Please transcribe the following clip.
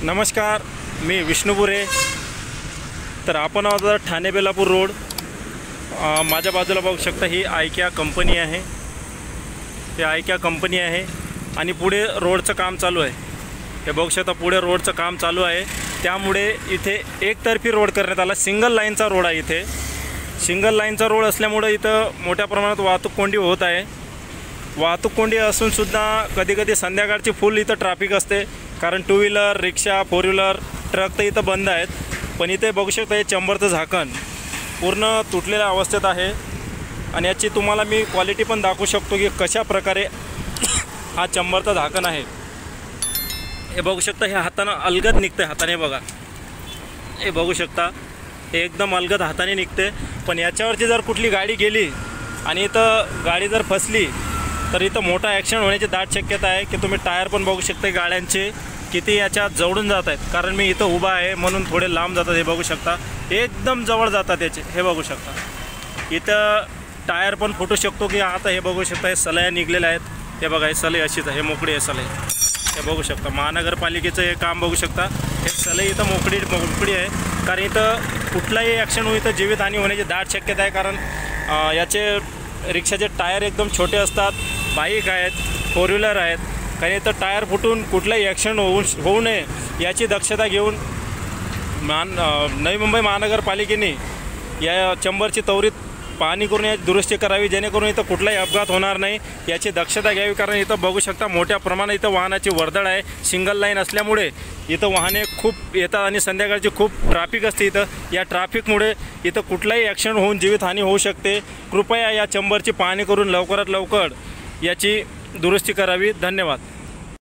नमस्कार, मी विष्णुपुरे। तर आपण आता ठाणे बेलापूर रोड, माझ्या बाजूला बघू शकता ही आयकिया कंपनी आहे। हे आयकिया कंपनी आहे आणि पुढे रोडचं काम चालू आहे। हे बघू शकता पुढे रोडचं काम चालू आहे, त्यामुळे इथे एकतर्फी रोड करण्यात आला। सिंगल लाईनचा रोड आहे। इथे सिंगल लाईनचा रोड असल्यामुळे इथं मोठ्या प्रमाणात वाहतूक कोंडी होत आहे। वाहतूक कोंडी असून सुद्धा कधी संध्याकाळची फुल इथं ट्रॅफिक असते, कारण टू व्हीलर, रिक्षा, फोर व्हीलर, ट्रक तर इथं बंद आहेत। पण इथे बघू शकता हे चंबरचं झाकण पूर्ण तुटलेल्या अवस्थेत आहे आणि याची तुम्हाला मी क्वालिटी पण दाखवू शकतो की कशा प्रकारे हा चंबरचं झाकण आहे। हे बघू शकता हे हाताने अलगद निघते, हाताने बघा, हे बघू शकता हे एकदम अलगद हाताने निघते। पण याच्यावरची जर कुठली गाडी गेली आणि इथं गाडी जर फसली तर इथं मोठा ॲक्सिडेंट होण्याची दाट शक्यता आहे। की तुम्ही टायर पण बघू शकता गाड्यांचे किती याच्यात जवळून जात आहेत, कारण मी इथं उभा आहे म्हणून थोडे लांब जातात। हे बघू शकता एकदम जवळ जातात याचे, हे बघू शकता इथं टायर पण फुटू शकतो की आता हे बघू शकता हे सलया निघलेल्या आहेत। हे बघा हे सलई अशीच आहे, हे मोकळी आहे सलई, हे बघू शकता महानगरपालिकेचं हे काम बघू शकता। हे सलई इथं मोकळी आहे, कारण इथं कुठलाही ॲक्सिडेंट होऊन इथं जीवितहानी होण्याची दाट शक्यता आहे। कारण याचे रिक्षाचे टायर एकदम छोटे असतात, बाईक आहेत, फोर व्हीलर आहेत, कारण इथं टायर फुटून कुठलाही ॲक्सिडेंट होऊ नये याची दक्षता घेऊन नवी मुंबई महानगरपालिकेने या चंबरची त्वरित पाहणी करून याची दुरुस्ती करावी, जेणेकरून इथं कुठलाही अपघात होणार नाही याची दक्षता घ्यावी। कारण इथं बघू शकता मोठ्या प्रमाणात इथं वाहनाची वर्दळ आहे। सिंगल लाईन असल्यामुळे इथं वाहने खूप येतात आणि संध्याकाळची खूप ट्रॅफिक असते इथं। या ट्रॅफिकमुळे इथं कुठलाही ॲक्सिडेंट होऊन जीवितहानी होऊ शकते। कृपया या चंबरची पाहणी करून लवकरात लवकर याची दुरुस्ती करावी। धन्यवाद।